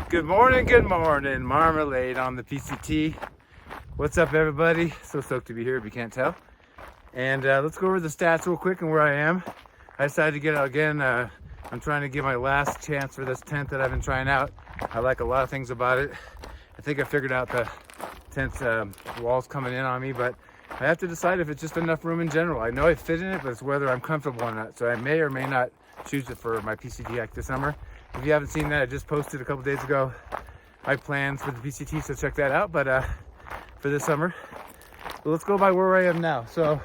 Good morning, Marmalade on the PCT. What's up, everybody? So stoked to be here if you can't tell. And let's go over the stats real quick and where I am. I decided to get out again. I'm trying to give my last chance for this tent that I've been trying out. I like a lot of things about it. I think I figured out the tent's walls coming in on me, but I have to decide if it's just enough room in general. I know I fit in it, but it's whether I'm comfortable or not. So I may or may not choose it for my PCT hike this summer. If you haven't seen that, I just posted a couple days ago my plans for the PCT, so check that out. But for this summer, well, let's go by where I am now. So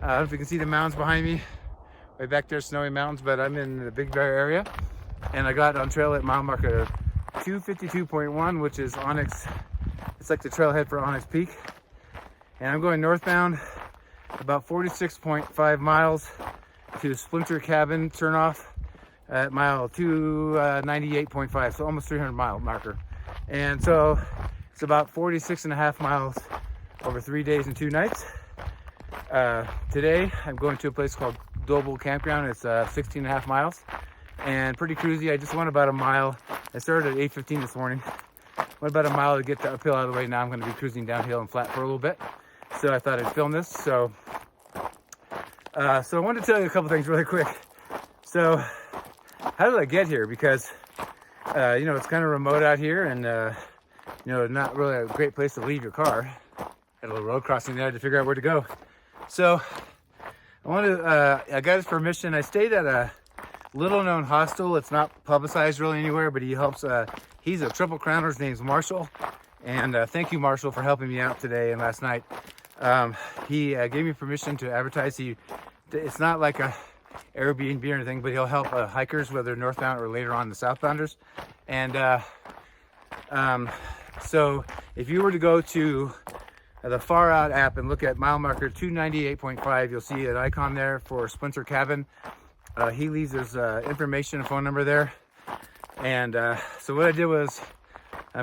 I don't know if you can see the mountains behind me. Way back there, snowy mountains, but I'm in the Big Bear area, and I got on trail at mile marker 252.1, which is Onyx. It's like the trailhead for Onyx Peak, and I'm going northbound about 46.5 miles to Splinter Cabin turnoff at mile 298.5, so almost 300 mile marker. And so it's about 46.5 miles over 3 days and 2 nights. Today I'm going to a place called Doble Campground. It's 16.5 miles and pretty cruisy. I just went about a mile. I started at 8:15 this morning. Went about a mile to get the uphill out of the way. Now I'm going to be cruising downhill and flat for a little bit. So I thought I'd film this. So I wanted to tell you a couple things really quick. So how did I get here? Because it's kind of remote out here, and not really a great place to leave your car. Had a little road crossing there to figure out where to go. So I got his permission. I stayed at a little known hostel. It's not publicized really anywhere, but he helps. He's a triple crowner. His name's Marshall. And thank you, Marshall, for helping me out today and last night. He gave me permission to advertise. It's not like a Airbnb or anything, but he'll help hikers, whether northbound or later on the southbounders. And so if you were to go to the Far Out app and look at mile marker 298.5, you'll see an icon there for Splinter Cabin. He leaves his information and phone number there. And so what I did was,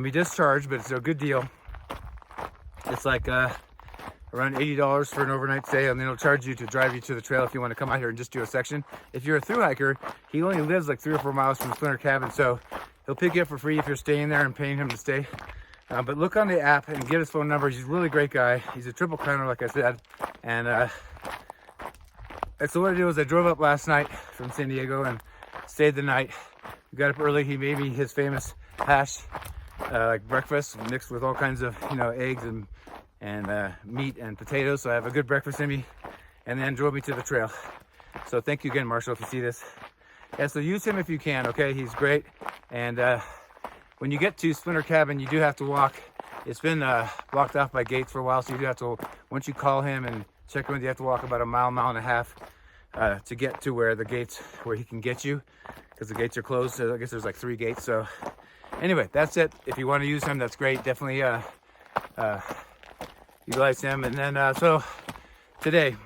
he does charge, but it's a good deal. It's like around $80 for an overnight stay, and then he'll charge you to drive you to the trail if you want to come out here and just do a section. If you're a thru hiker, he only lives like 3 or 4 miles from Splinter Cabin, so he'll pick you up for free if you're staying there and paying him to stay. But look on the app and get his phone number. He's a really great guy. He's a triple crowner, like I said. And so what I did was I drove up last night from San Diego and stayed the night. We got up early. He made me his famous hash, like breakfast, mixed with all kinds of eggs and meat and potatoes. So I have a good breakfast in me, and then drove me to the trail. So thank you again, Marshall, if you see this. Yeah, so use him if you can. Okay, he's great. And when you get to Splinter Cabin, you do have to walk. It's been blocked off by gates for a while, so you do have to, once you call him and check in, you have to walk about a mile and a half to get to where he can get you, because the gates are closed. So I guess there's like 3 gates. So anyway, that's it. If you want to use him, that's great. Definitely utilize him. And then so today,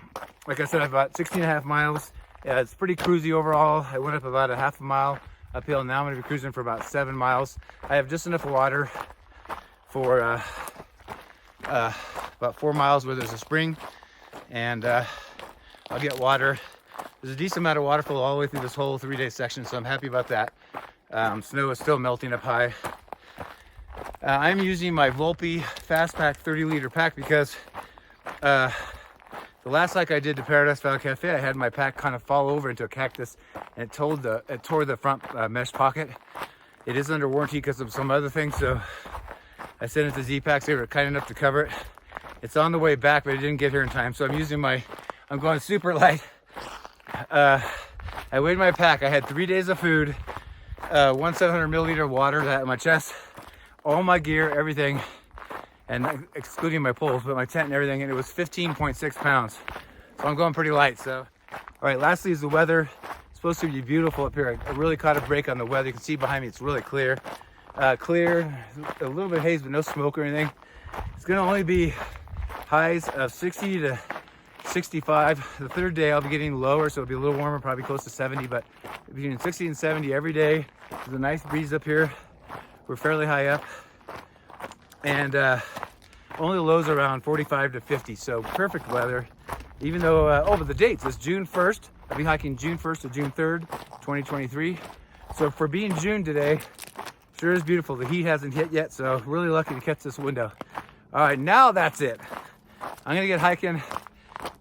like I said, I've about 16.5 miles. It's pretty cruisy overall. I went up about a half a mile uphill. Now I'm going to be cruising for about 7 miles. I have just enough water for about 4 miles where there's a spring, and I'll get water. There's a decent amount of water flow all the way through this whole 3-day section, so I'm happy about that. Snow is still melting up high. I'm using my Volpe Fast Pack 30-liter pack because the last hike I did to Paradise Valley Cafe, I had my pack kind of fall over into a cactus, and it tore the front mesh pocket. It is under warranty because of some other things, so I sent it to Z-Packs. They were kind enough to cover it. It's on the way back, but it didn't get here in time, so I'm going super light. I weighed my pack. I had 3 days of food, 1 700 milliliter water that in my chest, all my gear, everything, and excluding my poles, but my tent and everything, and it was 15.6 pounds. So I'm going pretty light. So, all right, lastly is the weather. It's supposed to be beautiful up here. I really caught a break on the weather. You can see behind me, it's really clear. Clear, a little bit of haze, but no smoke or anything. It's gonna only be highs of 60 to 65. The third day I'll be getting lower, so it'll be a little warmer, probably close to 70, but between 60 and 70 every day. There's a nice breeze up here. We're fairly high up, and only lows around 45 to 50, so perfect weather. Even though, oh, but the dates is June 1st. I'll be hiking June 1st to June 3rd, 2023. So for being June today, sure is beautiful. The heat hasn't hit yet, so really lucky to catch this window. All right, now that's it. I'm gonna get hiking,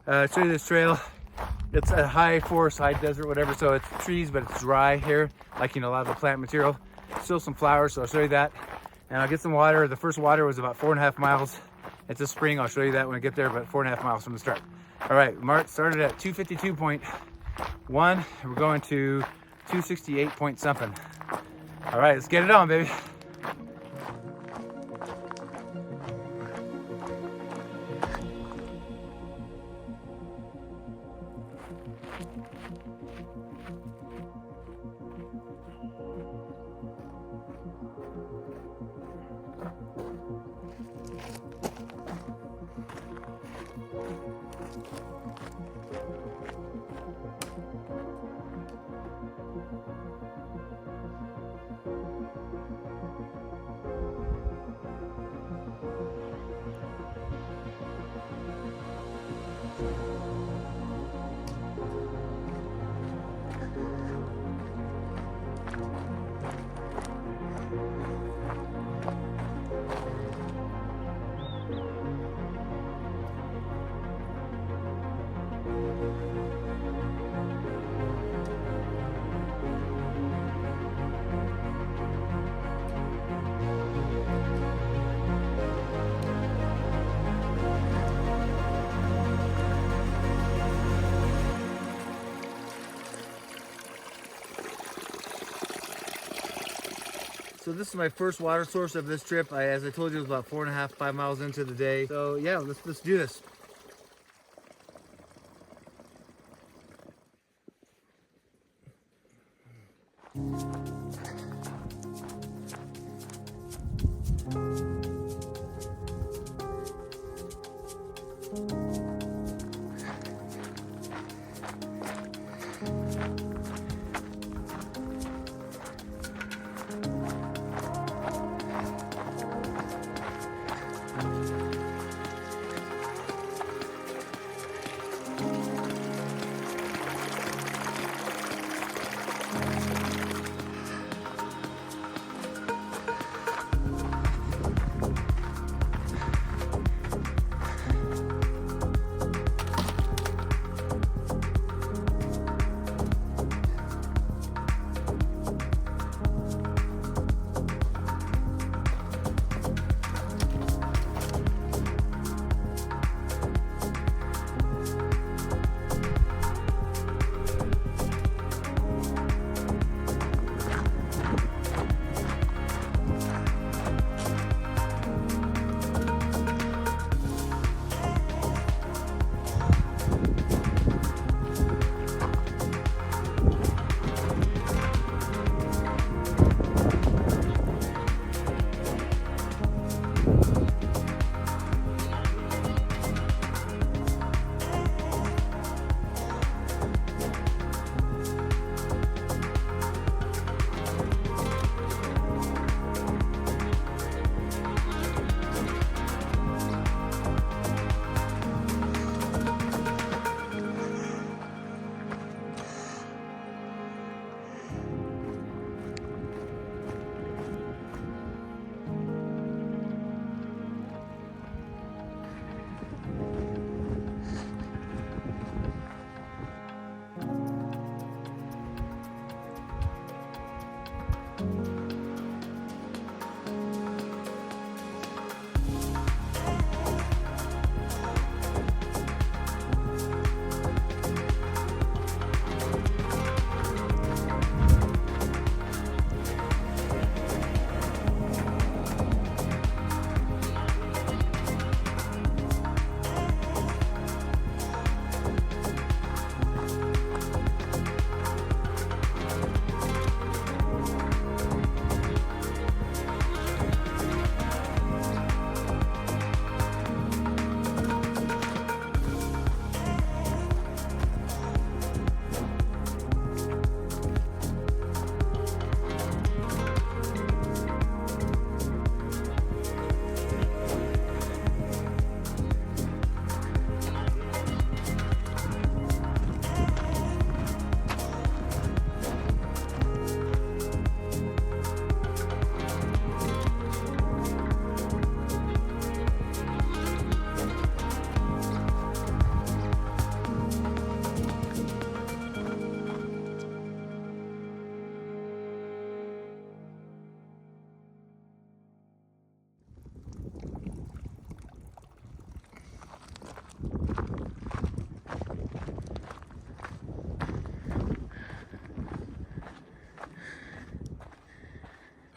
show you this trail. It's a high forest, high desert, whatever, so it's trees, but it's dry here, like, you know, a lot of the plant material. Still some flowers, so I'll show you that. And I'll get some water. The first water was about 4.5 miles. It's a spring, I'll show you that when I get there, but 4.5 miles from the start. All right, Mark started at 252.1. We're going to 268 point something. All right, let's get it on, baby. So this is my first water source of this trip. As I told you, it was about 4.5, 5 miles into the day. So yeah, let's do this.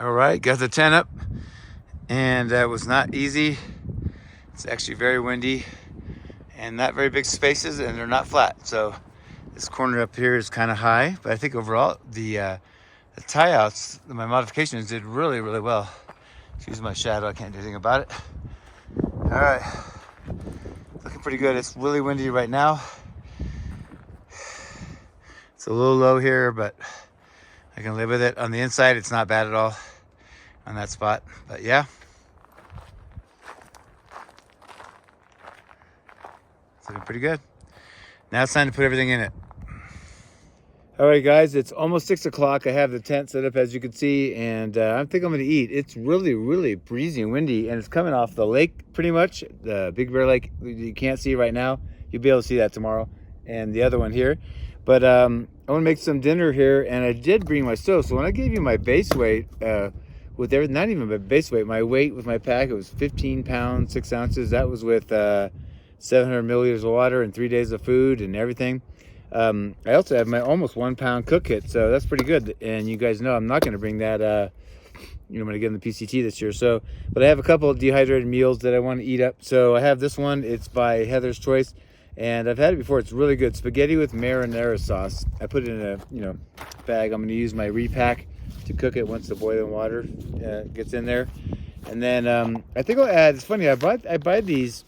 All right, got the tent up, and that was not easy. It's actually very windy and not very big spaces, and they're not flat. So this corner up here is kind of high, but I think overall the tie outs, my modifications did really, really well. Excuse my shadow, I can't do anything about it. All right, looking pretty good. It's really windy right now. It's a little low here, but I can live with it. On the inside, it's not bad at all on that spot, but yeah. It's looking pretty good. Now it's time to put everything in it. All right, guys, it's almost 6 o'clock. I have the tent set up, as you can see, and I think I'm gonna eat. It's really, really breezy and windy, and it's coming off the lake pretty much, the Big Bear Lake. You can't see right now. You'll be able to see that tomorrow, and the other one here. But I wanna make some dinner here, and I did bring my stove. So when I gave you my base weight, with everything, not even my base weight, my weight with my pack, it was 15 pounds, 6 ounces. That was with 700 milliliters of water and 3 days of food and everything. I also have my almost 1 pound cook kit, so that's pretty good. And you guys know I'm not going to bring that, I'm going to get in the PCT this year. So, but I have a couple of dehydrated meals that I want to eat up. So I have this one. It's by Heather's Choice, and I've had it before. It's really good. Spaghetti with marinara sauce. I put it in a bag. I'm going to use my repack to cook it once the boiling water gets in there. And then I think I'll add. It's funny. I buy these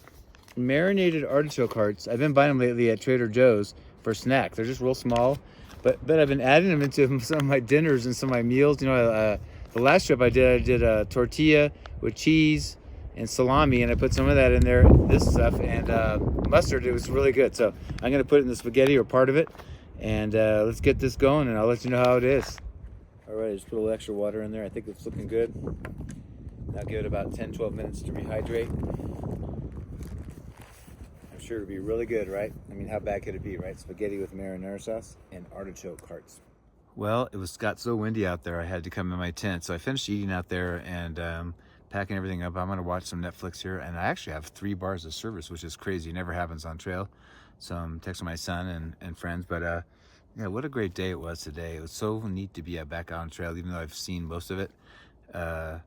marinated artichoke hearts. I've been buying them lately at Trader Joe's for snacks. They're just real small, but I've been adding them into some of my dinners and some of my meals. The last trip I did a tortilla with cheese and salami, and I put some of that in there, this stuff, and mustard. It was really good. So I'm gonna put it in the spaghetti, or part of it, and let's get this going, and I'll let you know how it is. All right, just put a little extra water in there. I think it's looking good. I'll give it about 10-12 minutes to rehydrate. Sure, it'll be really good, right? I mean, how bad could it be, right? Spaghetti with marinara sauce and artichoke hearts. Well, got so windy out there, I had to come in my tent. So I finished eating out there and packing everything up. I'm going to watch some Netflix here, and I actually have 3 bars of service, which is crazy. It never happens on trail. So I'm texting my son and friends, but yeah, what a great day it was today. It was so neat to be back out on trail, even though I've seen most of it. If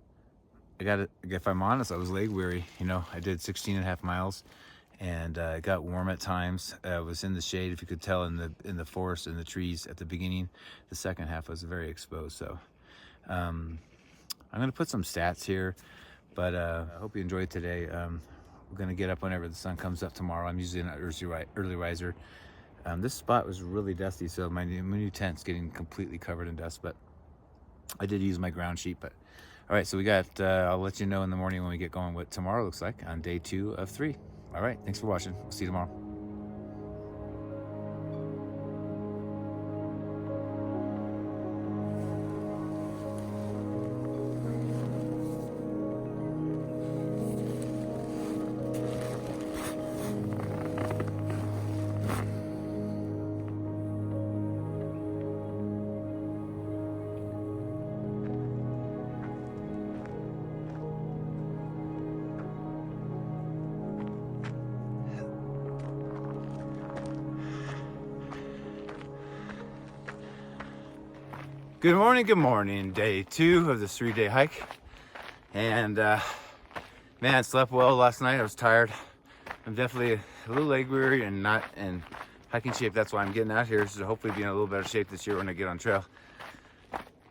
I'm honest, I was leg weary. I did 16.5 miles. And it got warm at times. I was in the shade, if you could tell, in the forest, in the trees at the beginning. The second half was very exposed. So I'm going to put some stats here, but I hope you enjoyed today. We're going to get up whenever the sun comes up tomorrow. I'm usually an early riser. This spot was really dusty, so my new tent's getting completely covered in dust, but I did use my ground sheet. But all right, so we got, I'll let you know in the morning when we get going what tomorrow looks like on day 2 of 3. All right, thanks for watching. We'll see you tomorrow. Good morning. Day 2 of this 3-day hike. And man, slept well last night. I was tired. I'm definitely a little leg weary and not in hiking shape. That's why I'm getting out here, so hopefully be in a little better shape this year when I get on trail.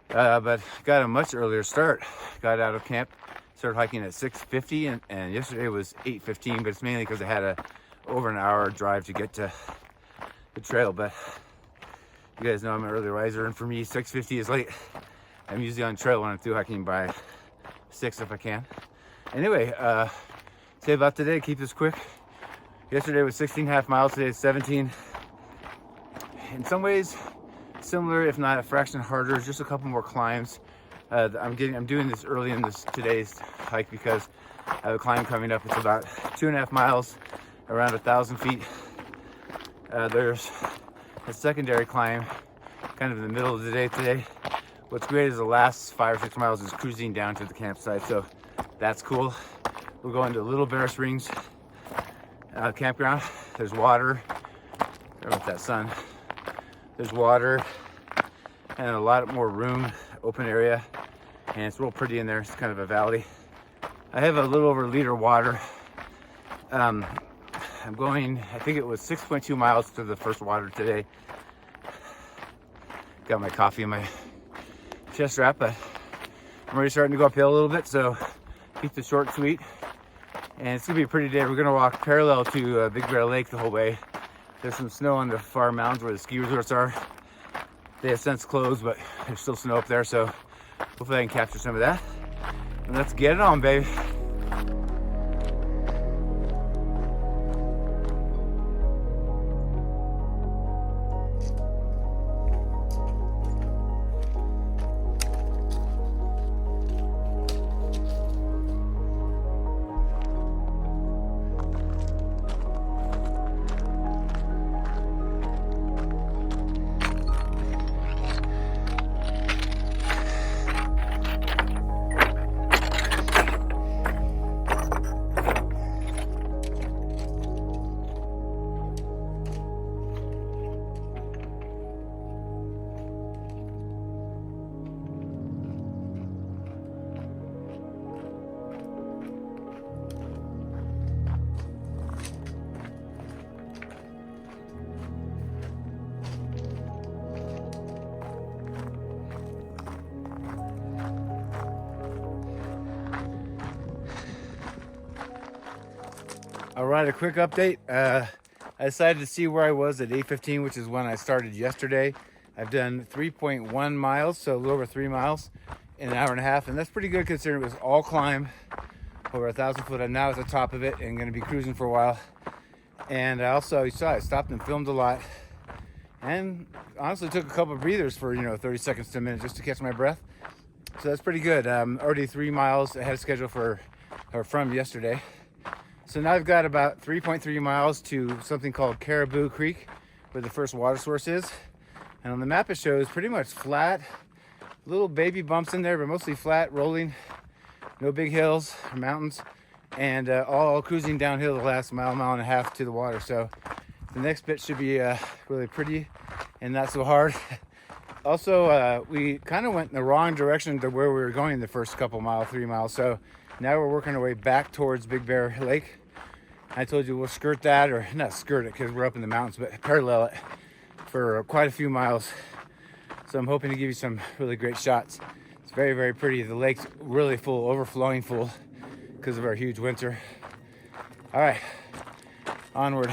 But got a much earlier start. Got out of camp, started hiking at 6:50, and yesterday was 8:15, but it's mainly because I had over an hour drive to get to the trail. But you guys know I'm an early riser, and for me, 6:50 is late. I'm usually on trail when I'm through hiking by 6 if I can. Anyway, say about today, keep this quick. Yesterday was 16.5 miles, today is 17. In some ways, similar, if not a fraction harder, just a couple more climbs. I'm doing this early in today's hike because I have a climb coming up. It's about 2.5 miles, around 1,000 feet. There's a secondary climb kind of in the middle of the day today. What's great is the last 5 or 6 miles is cruising down to the campsite, so that's cool. We're going to Little Bear Springs campground. There's water. Sorry about that sun. There's water and a lot more room, open area. and it's real pretty in there. It's kind of a valley. I have a little over a liter of water. I'm going, I think it was 6.2 miles to the first water today. Got my coffee in my chest wrap, but I'm already starting to go uphill a little bit, so keep it short and sweet. And it's gonna be a pretty day. We're gonna walk parallel to Big Bear Lake the whole way. There's some snow on the far mountains where the ski resorts are. They have since closed, but there's still snow up there, so hopefully I can capture some of that. And let's get it on, baby. All right, a quick update. I decided to see where I was at 8:15, which is when I started yesterday. I've done 3.1 miles, so a little over 3 miles in an hour and a half, and that's pretty good considering it was all climb, over 1,000 foot. I'm now at the top of it and going to be cruising for a while. And I also, you saw, I stopped and filmed a lot, and honestly took a couple of breathers for 30 seconds to a minute just to catch my breath. So that's pretty good. Already 3 miles ahead of schedule from yesterday. So now I've got about 3.3 miles to something called Caribou Creek, where the first water source is. And on the map it shows pretty much flat, little baby bumps in there, but mostly flat, rolling, no big hills or mountains, and all cruising downhill the last mile and a half to the water. So the next bit should be really pretty and not so hard. Also, we kind of went in the wrong direction to where we were going the first couple miles, 3 miles. So now we're working our way back towards Big Bear Lake. I told you we'll skirt that, or not skirt it because we're up in the mountains, but parallel it for quite a few miles. So I'm hoping to give you some really great shots. It's very, very pretty. The lake's really full, overflowing full because of our huge winter. All right, onward.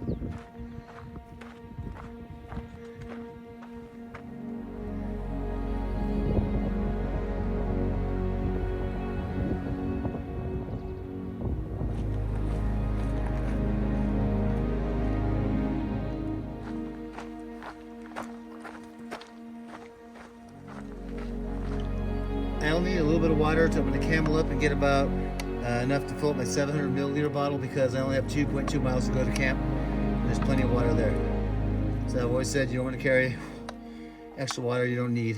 I only need a little bit of water, so I'm going to camel up and get about enough to fill up my 700 milliliter bottle because I only have 2.2 miles to go to camp. And there's plenty of water there. So I've always said you don't want to carry extra water you don't need.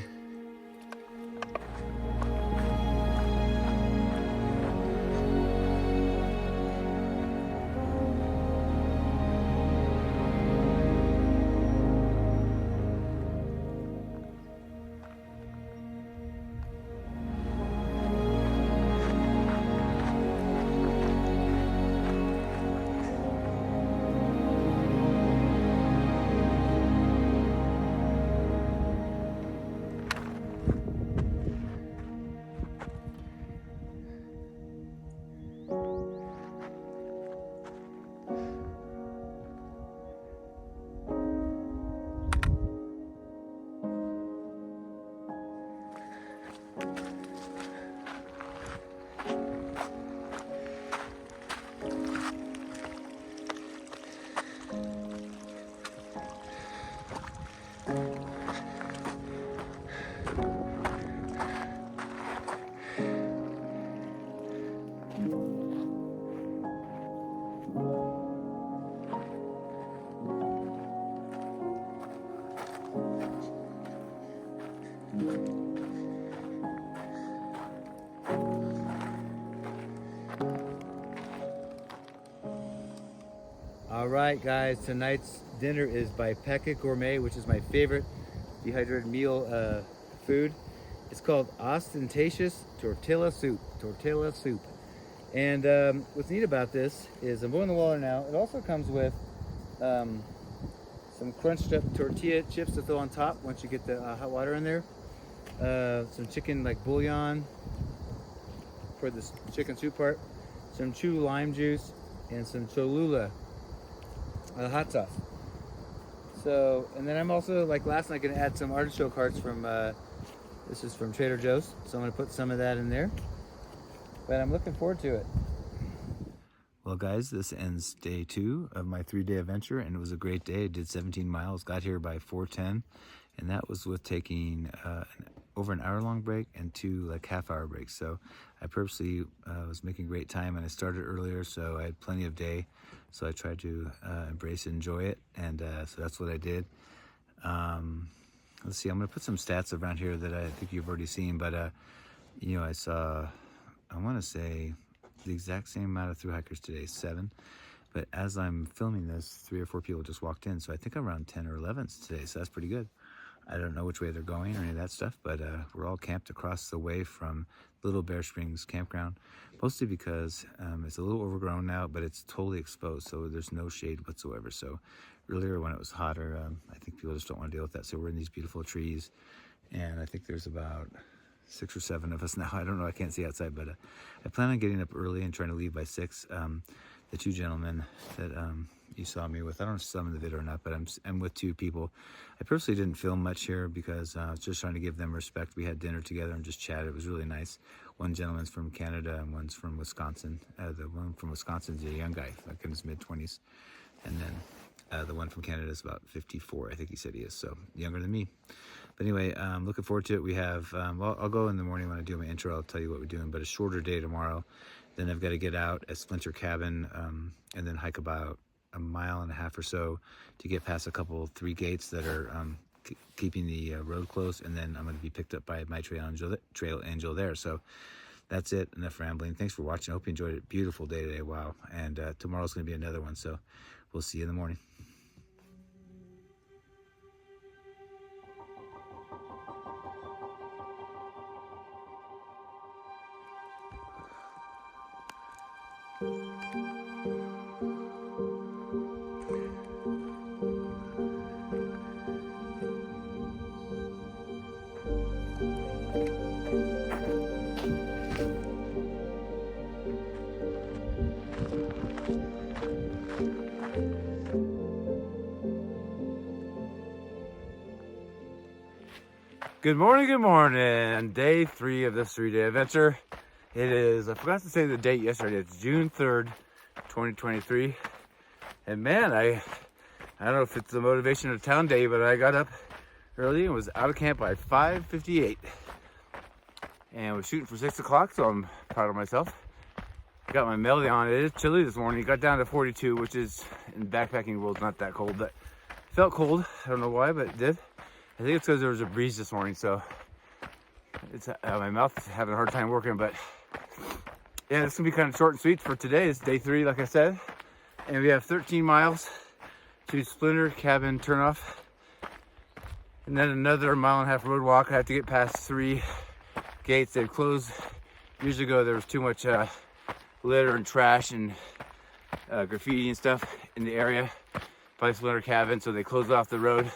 All right, guys, tonight's dinner is by Pacific Gourmet, which is my favorite dehydrated meal food. It's called ostentatious tortilla soup. And what's neat about this is I'm boiling the water now. It also comes with some crunched up tortilla chips to throw on top once you get the hot water in there. Some chicken like bouillon for the chicken soup part. Some chew lime juice and some Cholula hot sauce. So, and then I'm also, like last night, gonna add some artichoke hearts from, this is from Trader Joe's. So I'm gonna put some of that in there. But I'm looking forward to it. Well guys, this ends day 2 of my 3-day adventure, and it was a great day. I did 17 miles, got here by 4:10, and that was with taking over an hour-long break and 2 like half-hour breaks. So I purposely was making great time, and I started earlier, so I had plenty of day. So I tried to embrace it, enjoy it, and so that's what I did. Let's see, I'm gonna put some stats around here that I think you've already seen, but you know, I saw, I wanna say, the exact same amount of thru hikers today, 7. But as I'm filming this, 3 or 4 people just walked in, so I think I'm around 10 or 11 today, so that's pretty good. I don't know which way they're going or any of that stuff, but we're all camped across the way from Little Bear Springs campground, mostly because it's a little overgrown now, but it's totally exposed, so there's no shade whatsoever. So earlier when it was hotter, I think people just don't want to deal with that. So we're in these beautiful trees, and I think there's about 6 or 7 of us now. I don't know, I can't see outside, but I plan on getting up early and trying to leave by 6. The 2 gentlemen that you saw me with, I don't know if some in the video or not, but I'm with 2 people. I personally didn't film much here because I was just trying to give them respect. We had dinner together and just chatted. It was really nice. One gentleman's from Canada and one's from Wisconsin. The one from Wisconsin's a young guy, like in his mid-20s. And then the one from Canada is about 54, I think he said he is, so younger than me. But anyway, looking forward to it. We have, well, I'll go in the morning when I do my intro. I'll tell you what we're doing, but a shorter day tomorrow. Then I've got to get out at Splinter Cabin and then hike about 1.5 miles or so to get past a couple 3 gates that are keeping the road closed, and then I'm going to be picked up by my trail angel there. So that's it. Enough rambling. Thanks for watching. I hope you enjoyed it. Beautiful day today. Wow. And tomorrow's going to be another one. So we'll see you in the morning. Good morning. Day 3 of this 3-day adventure. It is, I forgot to say the date yesterday. It's June 3rd, 2023. And man, I don't know if it's the motivation of town day, but I got up early and was out of camp by 5:58. And was shooting for 6 o'clock, so I'm proud of myself. I got my melody on. It is chilly this morning. It got down to 42, which is, in backpacking world, not that cold, but it felt cold. I don't know why, but it did. I think it's because there was a breeze this morning, so it's my mouth is having a hard time working, but yeah, it's gonna be kind of short and sweet for today. It's day 3, like I said, and we have 13 miles to Splinter Cabin turnoff, and then another 1.5 mile road walk. I have to get past 3 gates. They've closed years ago. There was too much litter and trash and graffiti and stuff in the area by Splinter Cabin, so they closed off the road.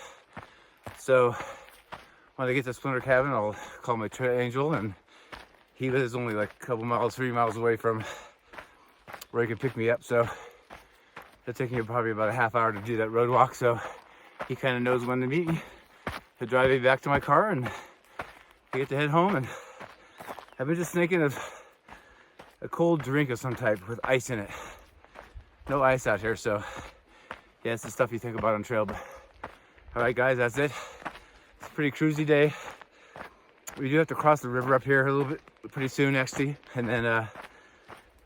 So when I get to Splinter Cabin, I'll call my trail angel, and he lives only like a couple miles, 3 miles away from where he can pick me up. So it'll take me probably about a half hour to do that road walk. So he kind of knows when to meet me. He'll drive me back to my car, and I get to head home. And I've been just thinking of a cold drink of some type with ice in it. No ice out here, so yeah, it's the stuff you think about on trail. But all right, guys, that's it. It's a pretty cruisy day. We do have to cross the river up here a little bit pretty soon, actually, and then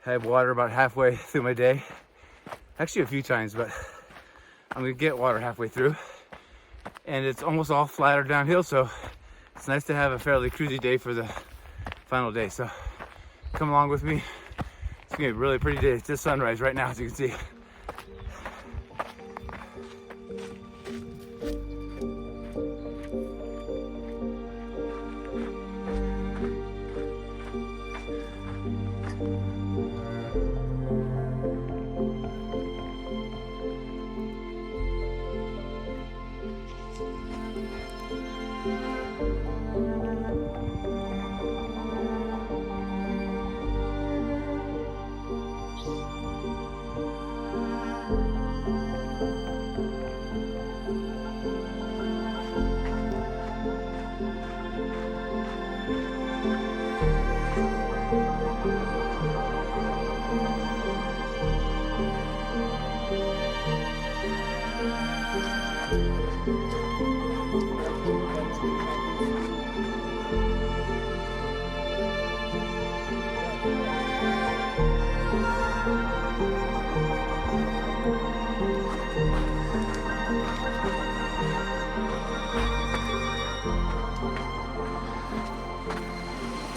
have water about halfway through my day. Actually, a few times, but I'm gonna get water halfway through. And it's almost all flat or downhill, so it's nice to have a fairly cruisy day for the final day. So come along with me. It's gonna be a really pretty day. It's just sunrise right now, as you can see.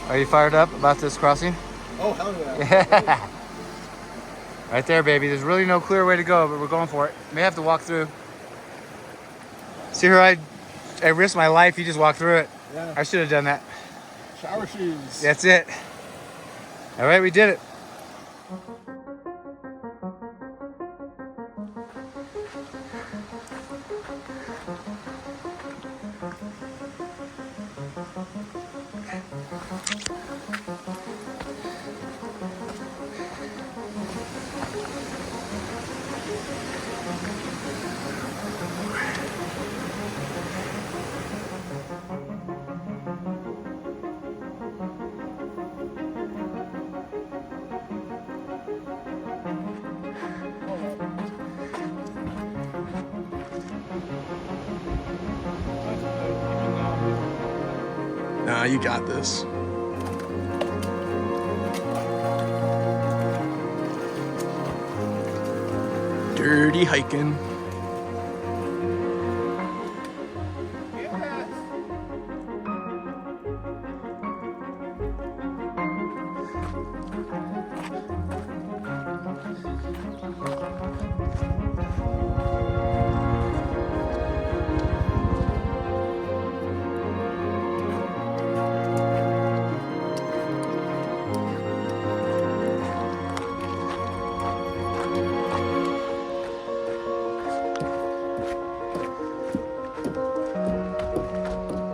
Are you fired up about this crossing? Oh, hell yeah. Yeah. Right there, baby. There's really no clear way to go, but we're going for it. May have to walk through. See here, I risked my life. You just walked through it. Yeah. I should have done that. Shower shoes. That's it. All right, we did it. Nah, you got this. Dirty hiking.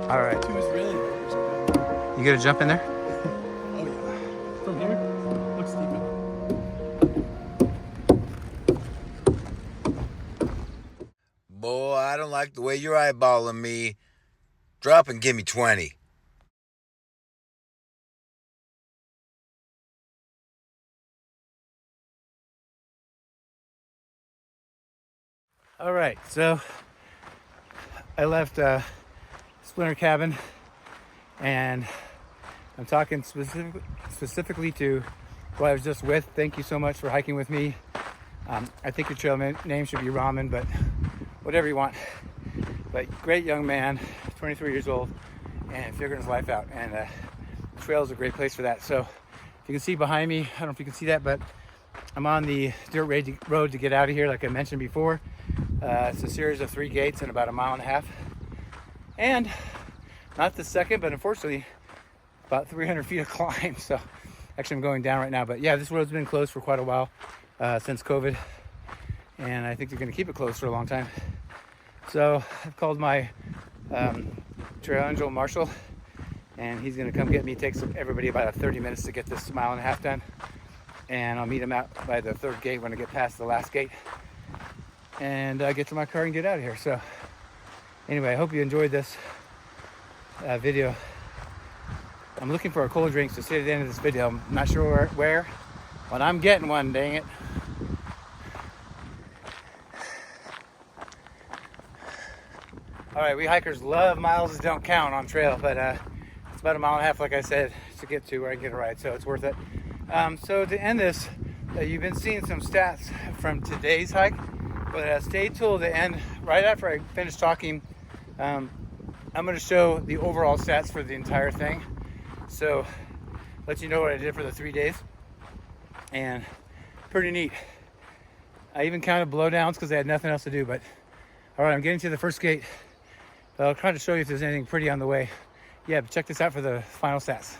All right. Two is really You gonna jump in there? Oh yeah. From here, looks steep. Boy, I don't like the way you're eyeballing me. Drop and give me 20. All right, so I left Splinter Cabin, and I'm talking specifically to who I was just with. Thank you so much for hiking with me. I think your trail name should be Ramen, but whatever you want. But great young man, 23 years old, and figuring his life out. And the trail is a great place for that. So if you can see behind me, I don't know if you can see that, but I'm on the dirt road to get out of here, like I mentioned before. It's a series of 3 gates and about 1.5 miles. And not the second, but unfortunately, about 300 feet of climb. So actually I'm going down right now. But yeah, this road's been closed for quite a while since COVID. And I think they're going to keep it closed for a long time. So I've called my trail angel, Marshall, and he's going to come get me. It takes everybody about 30 minutes to get this 1.5 miles done. And I'll meet him out by the 3rd gate when I get past the last gate. And get to my car and get out of here. So anyway, I hope you enjoyed this video. I'm looking for a cold drink to sit at the end of this video. I'm not sure where, but I'm getting one, dang it. All right, we hikers love miles that don't count on trail, but it's about 1.5 miles, like I said, to get to where I can get a ride, so it's worth it. So to end this, you've been seeing some stats from today's hike, but stay till the end. Right after I finish talking, I'm going to show the overall stats for the entire thing. So let you know what I did for the 3 days, and pretty neat. I even counted blowdowns because I had nothing else to do. But all right, I'm getting to the first gate. But I'll try to show you if there's anything pretty on the way. Yeah, but check this out for the final stats.